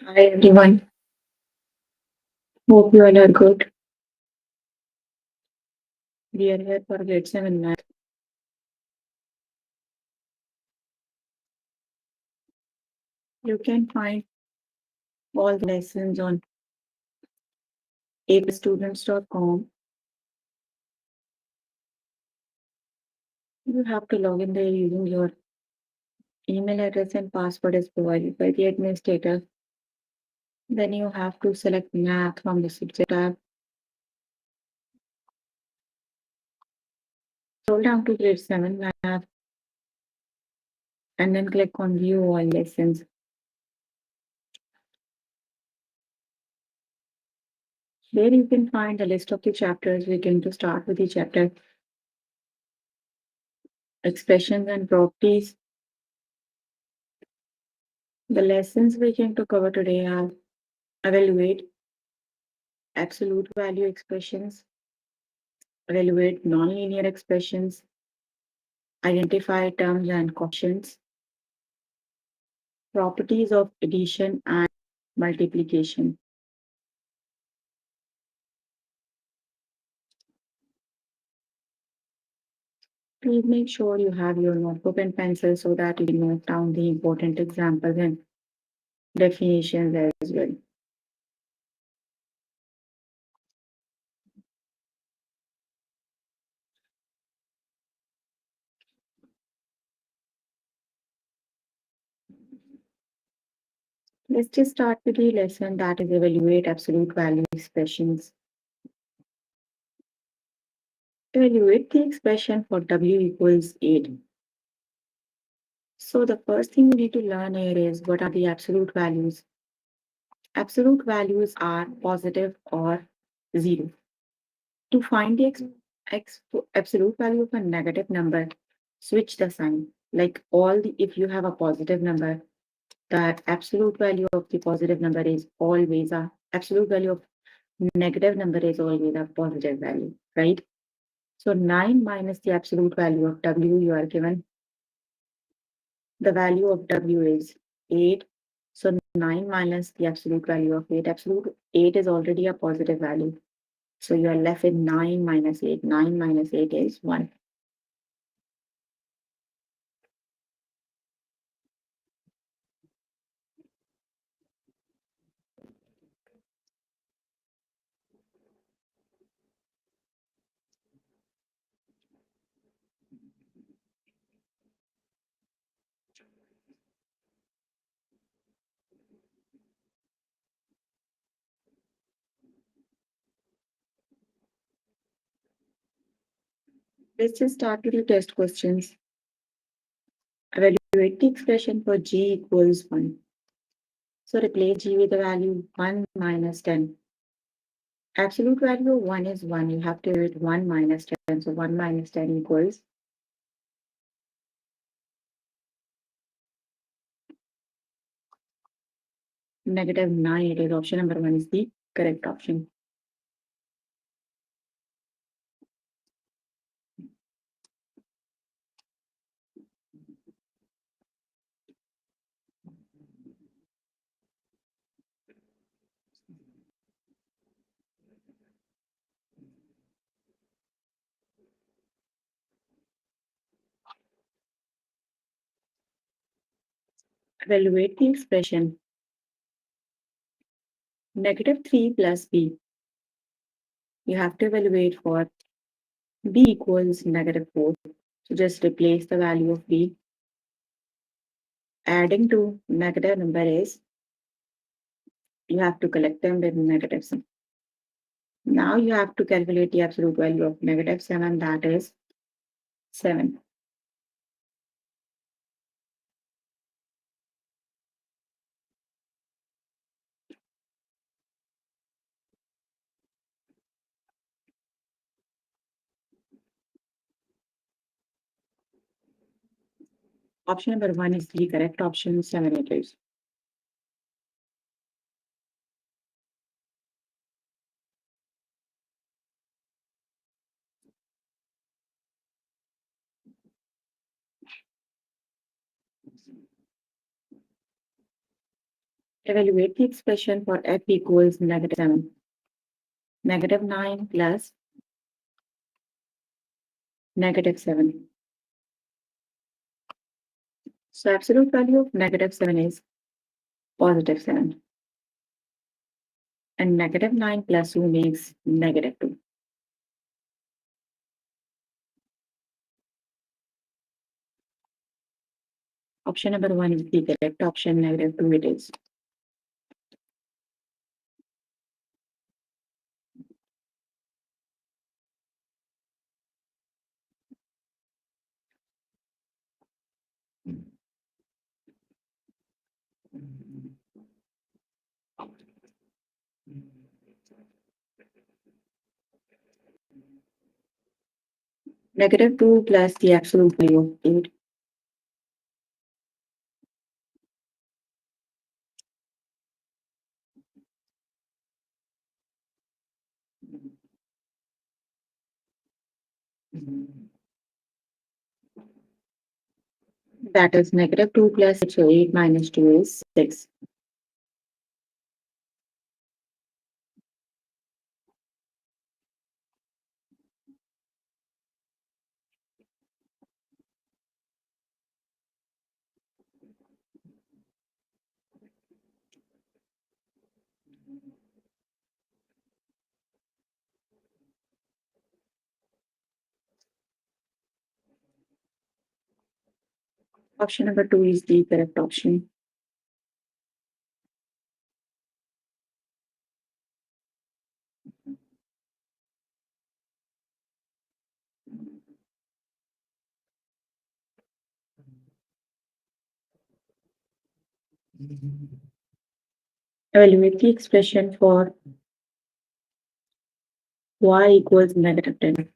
Hi everyone, hope you all are good. We are here for grade 7 math. You can find all the lessons on apstudents.com. You have to log in there using your email address and password is provided by the administrator. Then you have to select math from the subject tab. Scroll down to grade 7 math and then click on view all lessons. There you can find a list of the chapters. We're going to start with the chapter expressions and properties. The lessons we're going to cover today are evaluate absolute value expressions, evaluate nonlinear expressions, identify terms and quotients, properties of addition and multiplication. Please make sure you have your notebook and pencil so that you note down the important examples and definitions as well. Let's just start with the lesson that is evaluate absolute value expressions. Evaluate the expression for W equals 8. So the first thing we need to learn here is what are the absolute values. Absolute values are positive or 0. To find the absolute value of a negative number, switch the sign. Like if you have a positive number, the absolute value of the positive number is always a absolute value of negative number is always a positive value, right? So 9 minus the absolute value of W, you are given the value of W is 8. So 9 minus the absolute value of 8. Absolute 8 is already a positive value. So you are left with 9 minus 8. 9 minus 8 is 1. Let's just start with the test questions. Evaluate the expression for G equals 1. So replace G with the value 1 minus 10. Absolute value of 1 is 1. You have to do it 1 minus 10. So 1 minus 10 equals negative 9. It is option number 1 is the correct option. Evaluate the expression negative 3 plus b. You have to evaluate for b equals negative 4. So just replace the value of b. Adding to negative number is, you have to collect them with negative sign. Now you have to calculate the absolute value of negative 7, that is 7. Option number 1 is the correct option. 7 it is. Evaluate the expression for f equals -7. -9 plus -7. So absolute value of -7 is +7. And -9 plus 2 makes -2. Option number 1 is the correct option. -2 it is. -2 plus the absolute value of 8. That is -2 plus 8. So 8 minus 2 is 6. Option number 2 is the correct option. Evaluate the expression for y equals -10.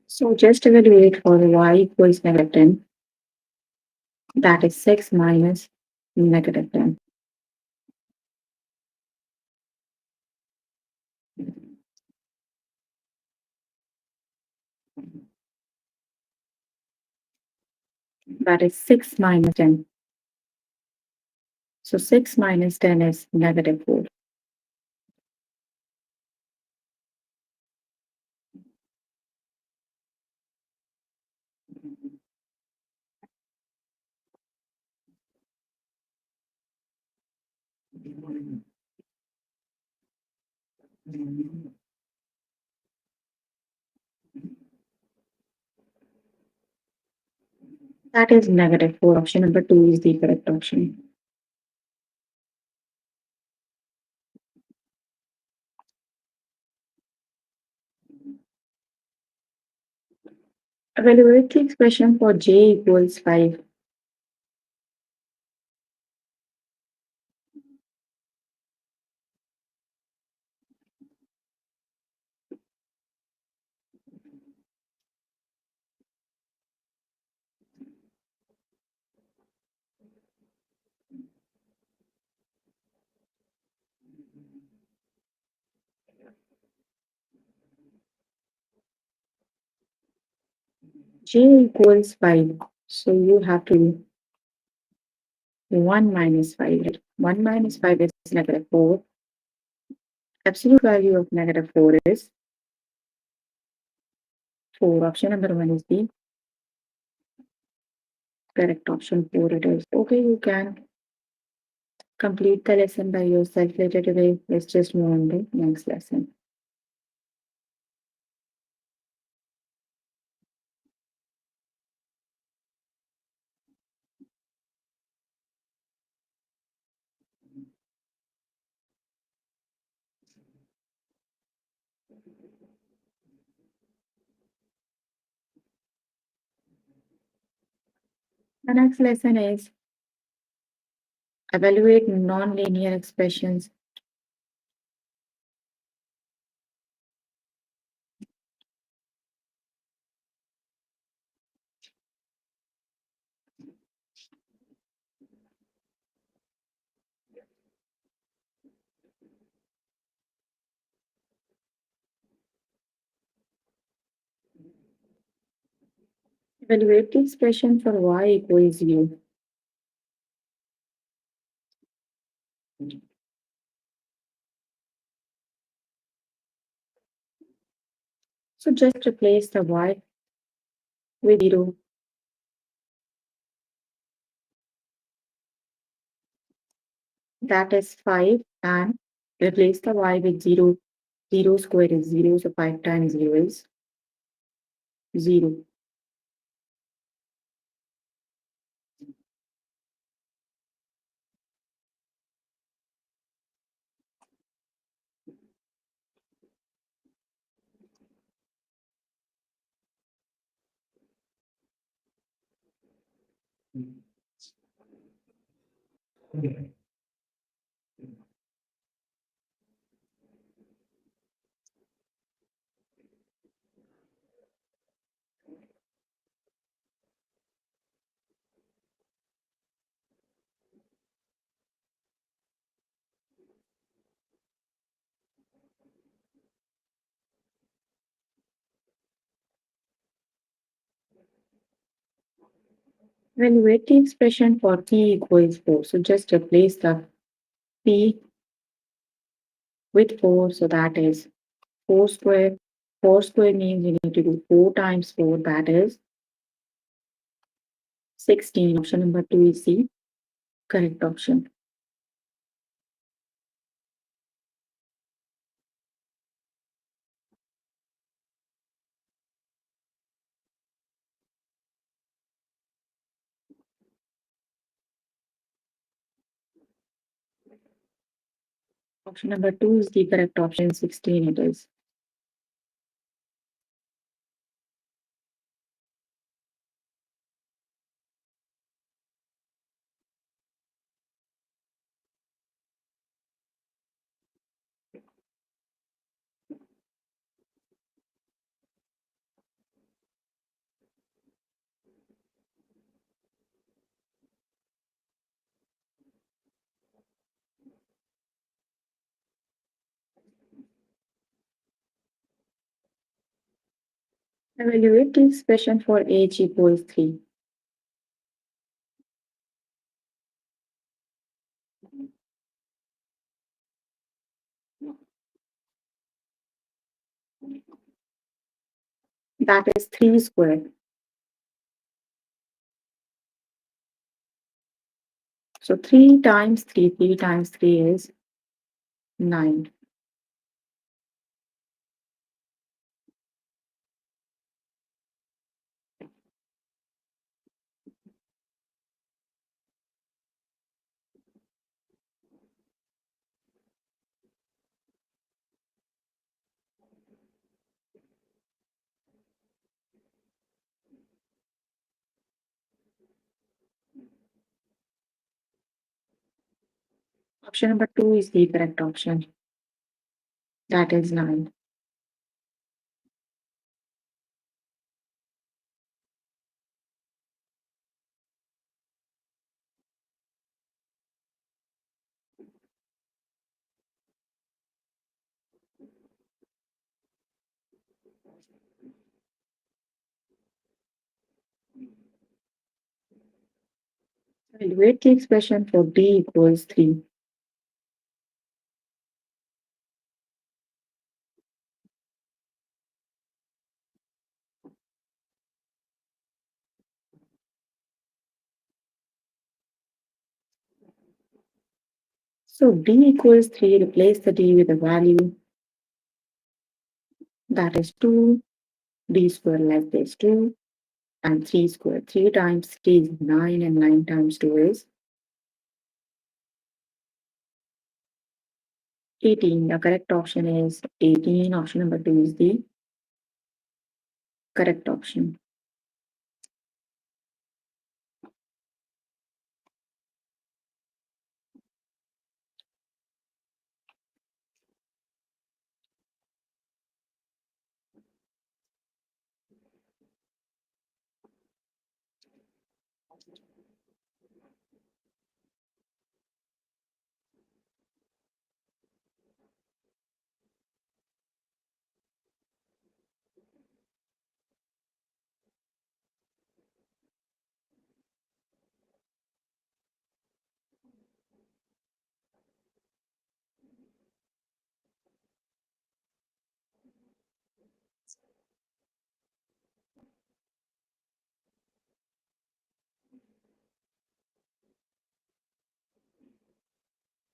So just evaluate for y equals -10. That is 6 minus -10. That is 6 minus 10. So 6 minus 10 is -4. That is -4. Option number 2 is the correct option. Evaluate the expression for j equals 5. J equals 5. So you have to 1 minus 5. Right? 1 minus 5 is -4. Absolute value of -4 is 4. Option number 1 is the correct option. 4 it is. Okay, you can complete the lesson by yourself later today. Let's just move on to the next lesson. The next lesson is evaluate non-linear expressions. Evaluate the expression for y equals u. So just replace the y with 0. That is 5 and replace the y with 0. 0 square is 0, so 5 times 0 is 0. Evaluate the expression for p equals 4. So just replace the p with 4. So that is 4 square. 4 square means you need to do 4 times 4. That is 16. Option number 2 is the correct option. Option number 2 is the correct option. 16 it is. Evaluate the expression for h equals 3. That is 3 square. So 3 times 3, 3 times 3 is 9. Option number 2 is the correct option. That is 9. Evaluate the expression for d equals 3. So d equals 3, replace the d with a value. That is 2. D square like this 2. And 3 square. 3 times 3 is 9 and 9 times 2 is 18. The correct option is 18. Option number 2 is the correct option.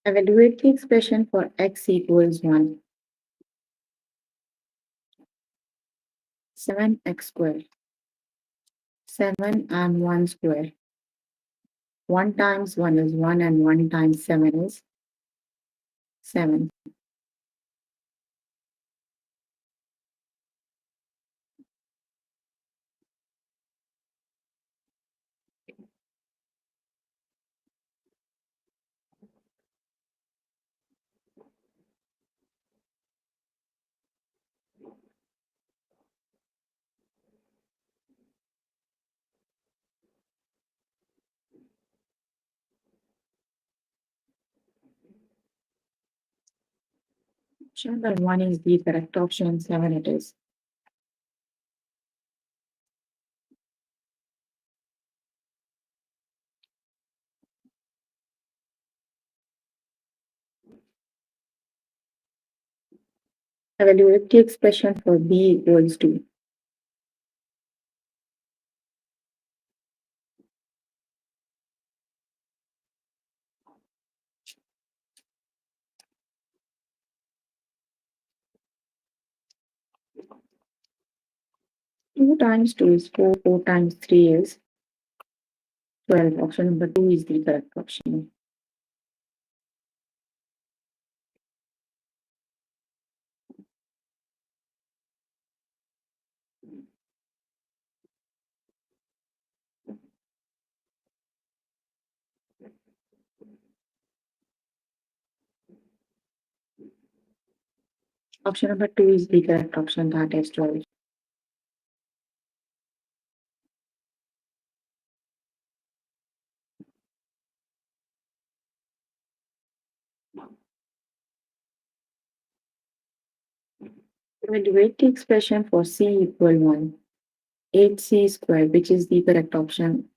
Evaluate the expression for x equals 1. 7x squared. 7 and 1 square. 1 times 1 is 1 and 1 times 7 is 7. Option number 1 is the correct option, 7 it is. Evaluate the expression for b equals 2. 2 times 2 is 4, 4 times 3 is 12. Option number 2 is the correct option. Option number 2 is the correct option, that is 12. Evaluate the expression for c equal 1. 8c squared, which is the correct option.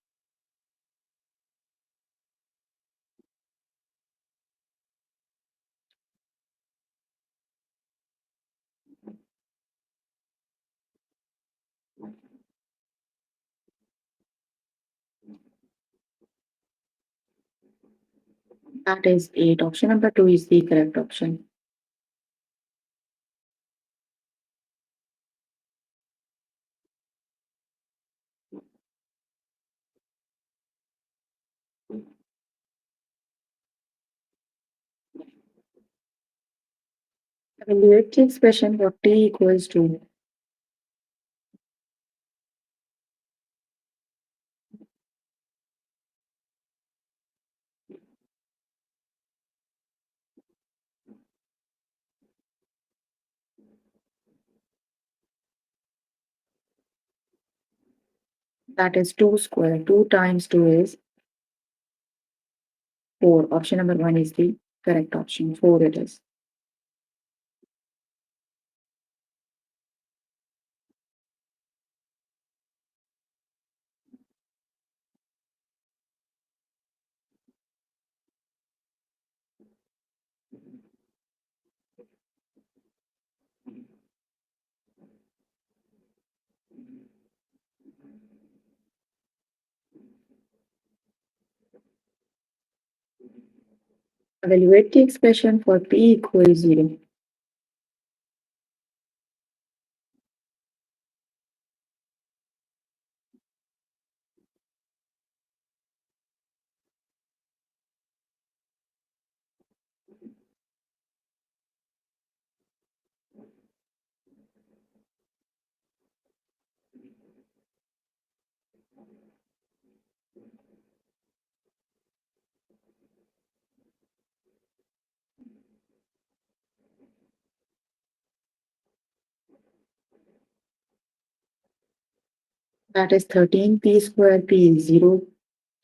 That is 8. Option number 2 is the correct option. Evaluate the expression for t equals 2. That is 2 square. 2 times 2 is 4. Option number 1 is the correct option. 4 it is. Evaluate the expression for p equals 0. That is 13p square. P is 0.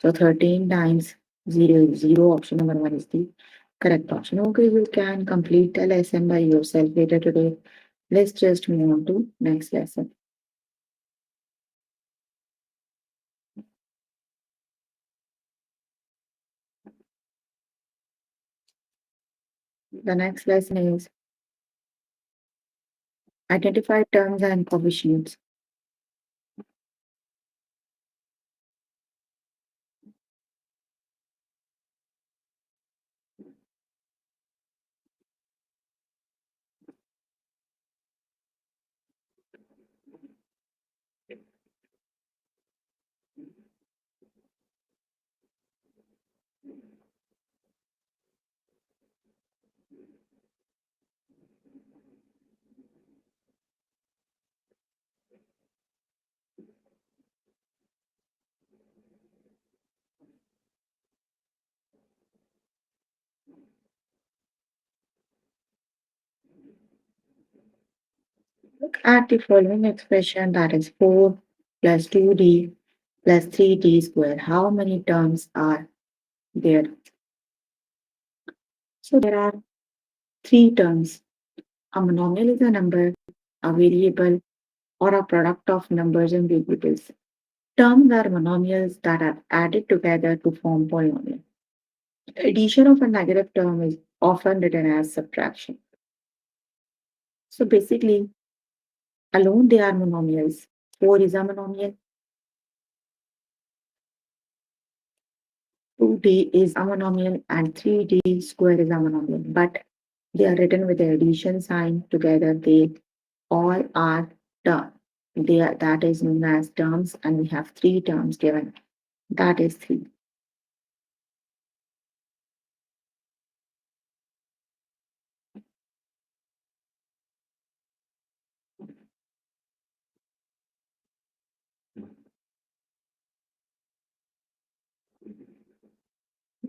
So 13 times 0 is 0. Option number 1 is the correct option. Okay, you can complete the lesson by yourself later today. Let's just move on to next lesson. The next lesson is identify terms and coefficients. Look at the following expression, that is 4 plus 2d plus 3d squared. How many terms are there? So there are three terms. A monomial is a number, a variable, or a product of numbers and variables. Terms are monomials that are added together to form polynomial. Addition of a negative term is often written as subtraction. So basically, alone they are monomials. 4 is a monomial, 2d is a monomial, and 3d square is a monomial. But they are written with the addition sign together. They all are term. That is known as terms, and we have three terms given. That is 3.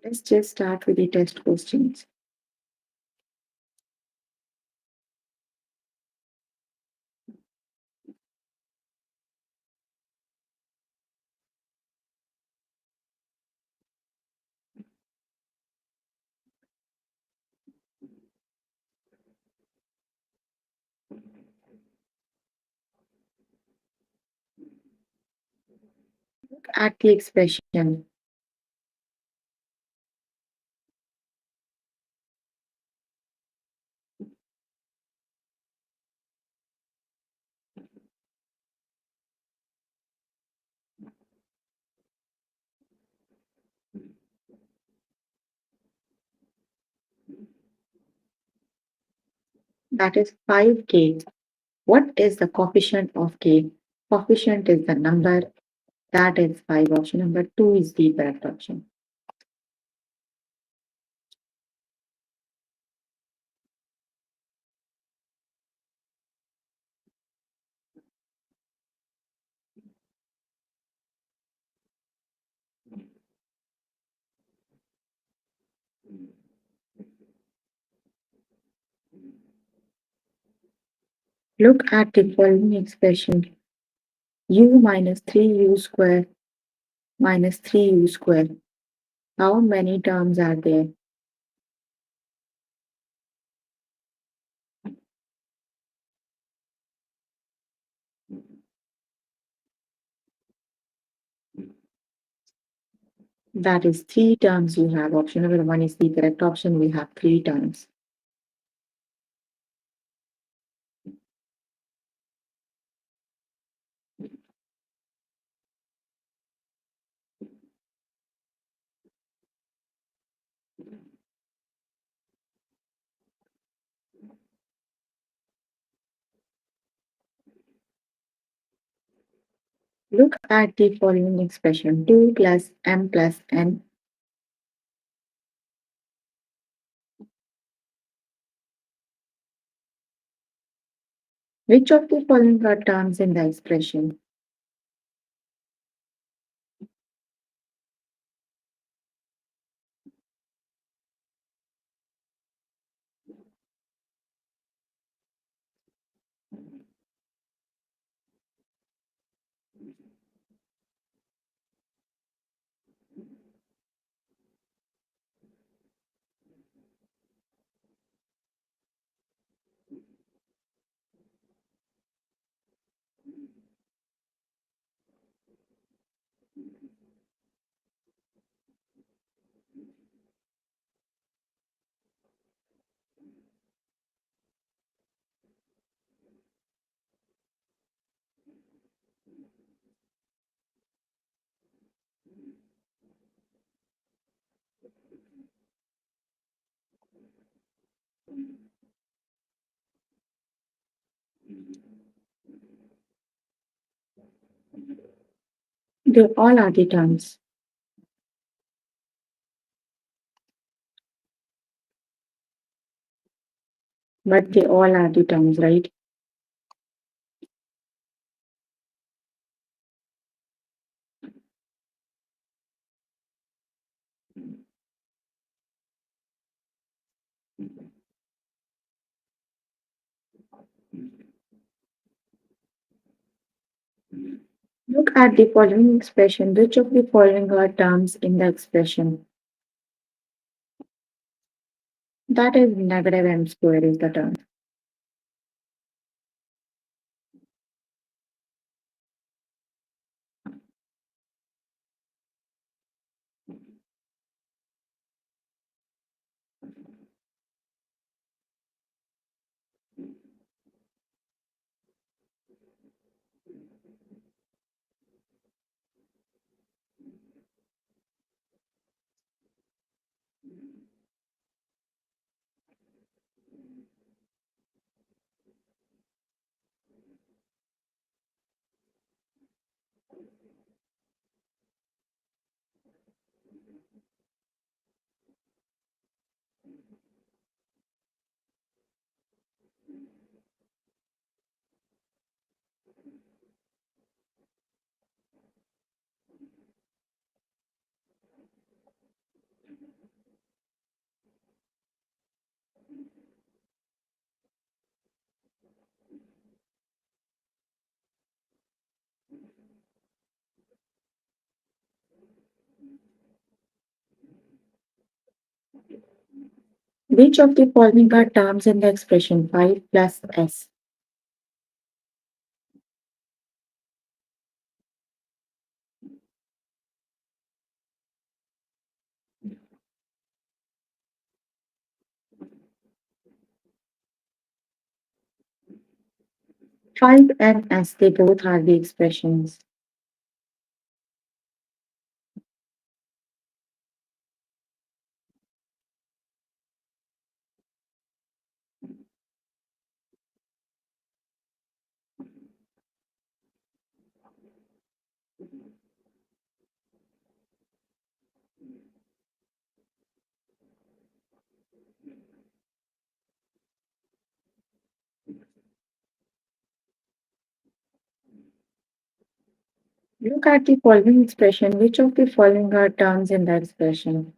Let's just start with the test questions. At the expression, that is 5k. What is the coefficient of k? Coefficient is the number, that is 5. Option number 2 is the correct option. Look at the following expression. U minus 3u square minus 3u square. How many terms are there? That is 3 terms you have. Option number 1 is the correct option. We have 3 terms. Look at the following expression. 2 plus m plus n. Which of the following are terms in the expression? They all are the terms. But they all are the terms, right? Look at the following expression. Which of the following are terms in the expression? That is negative m square is the term. Which of the following are terms in the expression 5 plus s? 5 and s, they both are the expressions. Look at the following expression. Which of the following are terms in the expression?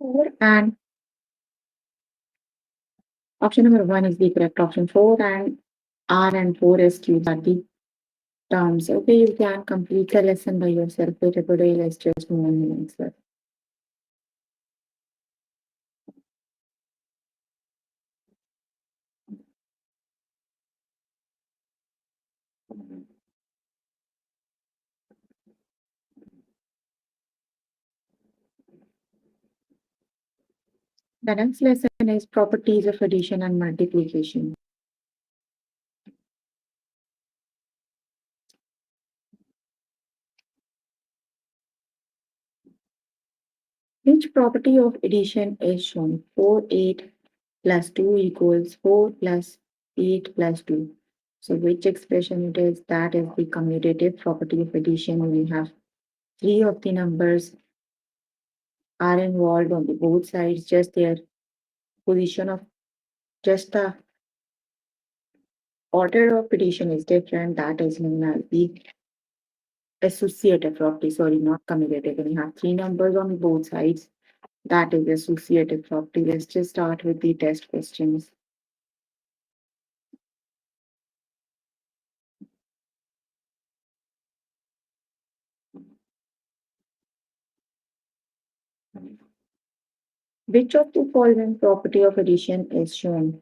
4 and option number 1 is the correct option. 4 and R and 4S cubes are the terms. Okay, you can complete the lesson by yourself. Wait a good, let's just move on to the next one. The next lesson is properties of addition and multiplication. Which property of addition is shown? 4, 8 plus 2 equals 4 plus 8 plus 2. So which expression it is? That is the commutative property of addition. We have three of the numbers are involved on the both sides, just their position of just the order of addition is different. That is known as the associative property. Sorry, not commutative. When you have three numbers on both sides, that is associative property. Let's just start with the test questions. Which of the following property of addition is shown?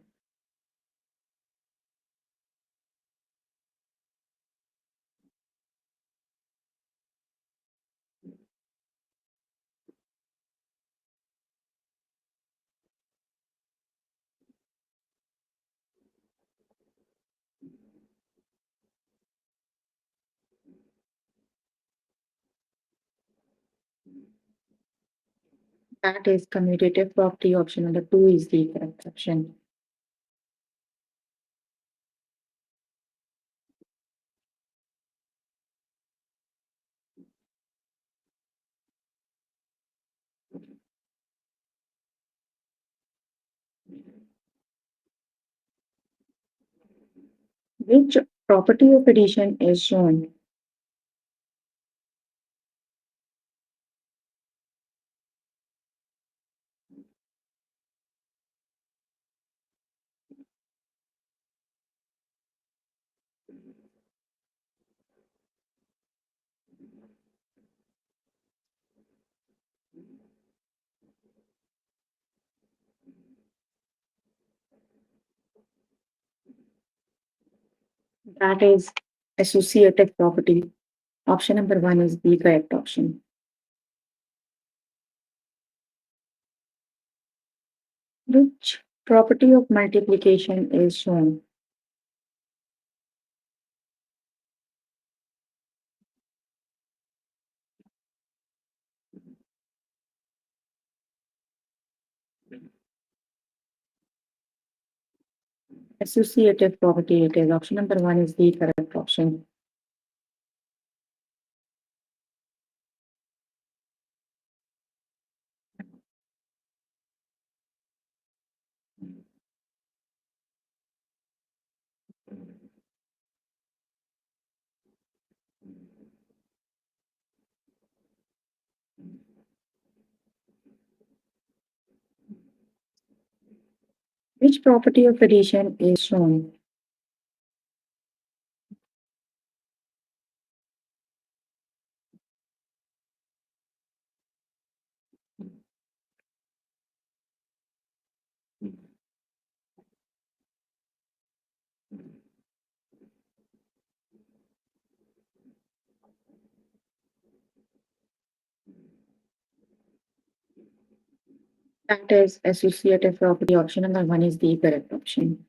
That is commutative property. Option number 2 is the correct option. Which property of addition is shown? That is associative property. Option number one is the correct option. Which property of multiplication is shown? Associative property it is. Option number one is the correct option. Which property of addition is shown? That is associative property. Option number one is the correct option.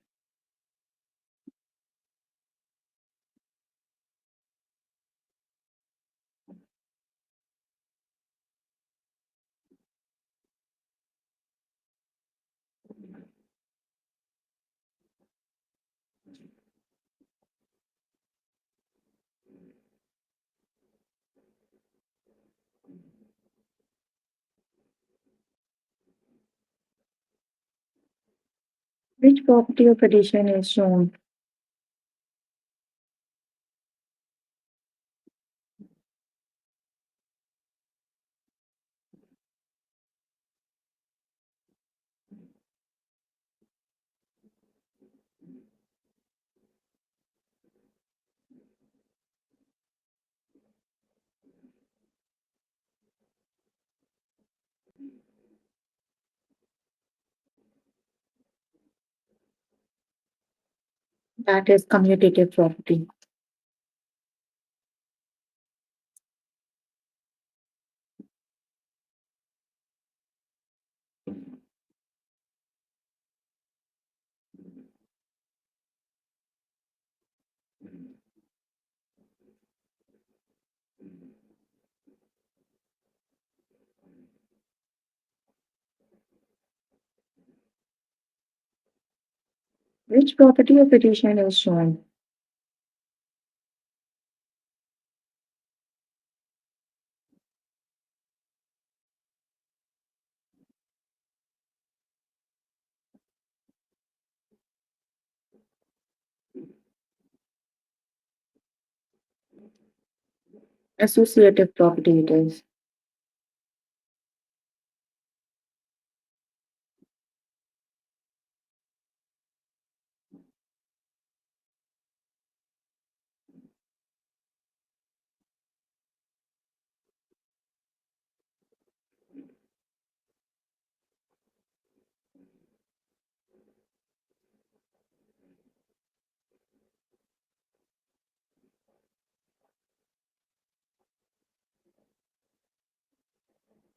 Which property of addition is shown? That is commutative property. Which property of addition is shown? Associative property it is.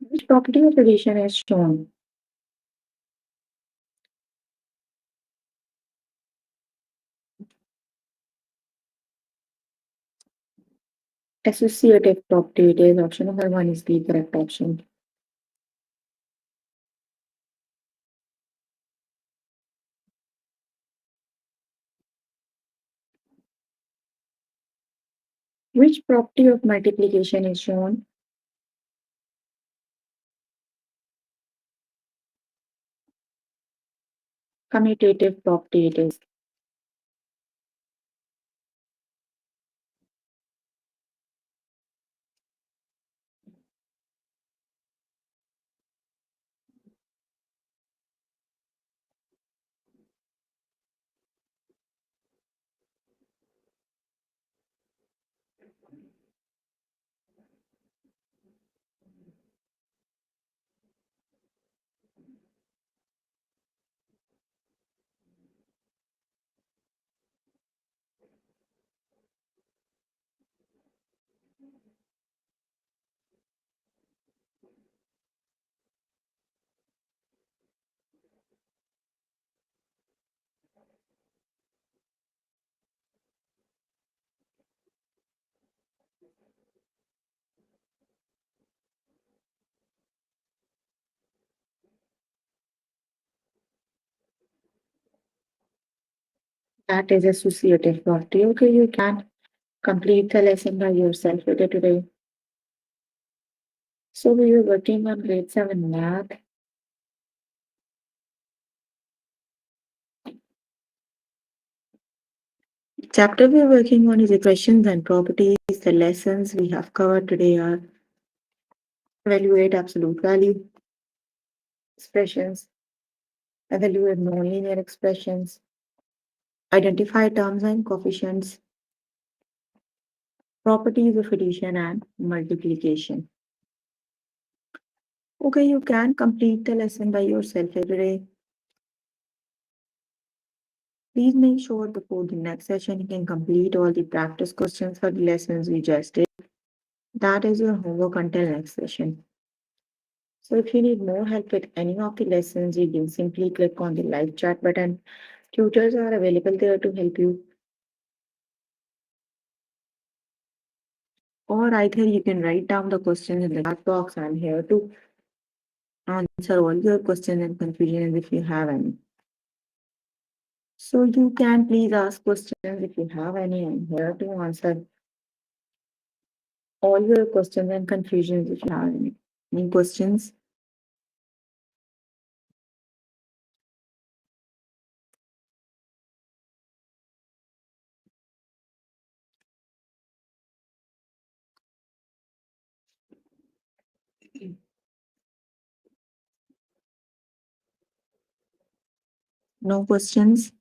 Which property of addition is shown? Associative property it is. Option number one is the correct option. Which property of multiplication is shown? Commutative property it is. That is associative property. Okay, you can complete the lesson by yourself with it today. So we were working on grade 7 math. Chapter we're working on is equations and properties. The lessons we have covered today are evaluate absolute value, expressions, evaluate nonlinear expressions, identify terms and coefficients, properties of addition and multiplication. Okay, you can complete the lesson by yourself every day. Please make sure before the next session you can complete all the practice questions for the lessons we just did. That is your homework until next session. So if you need more help with any of the lessons, you can simply click on the live chat button. Tutors are available there to help you. Or either you can write down the questions in the chat box. I'm here to answer all your questions and confusions if you have any. So you can please ask questions if you have any. I'm here to answer all your questions and confusions if you have any. Any questions? No questions?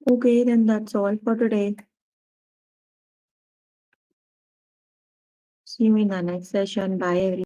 Okay, then that's all for today. See you in the next session. Bye, everyone.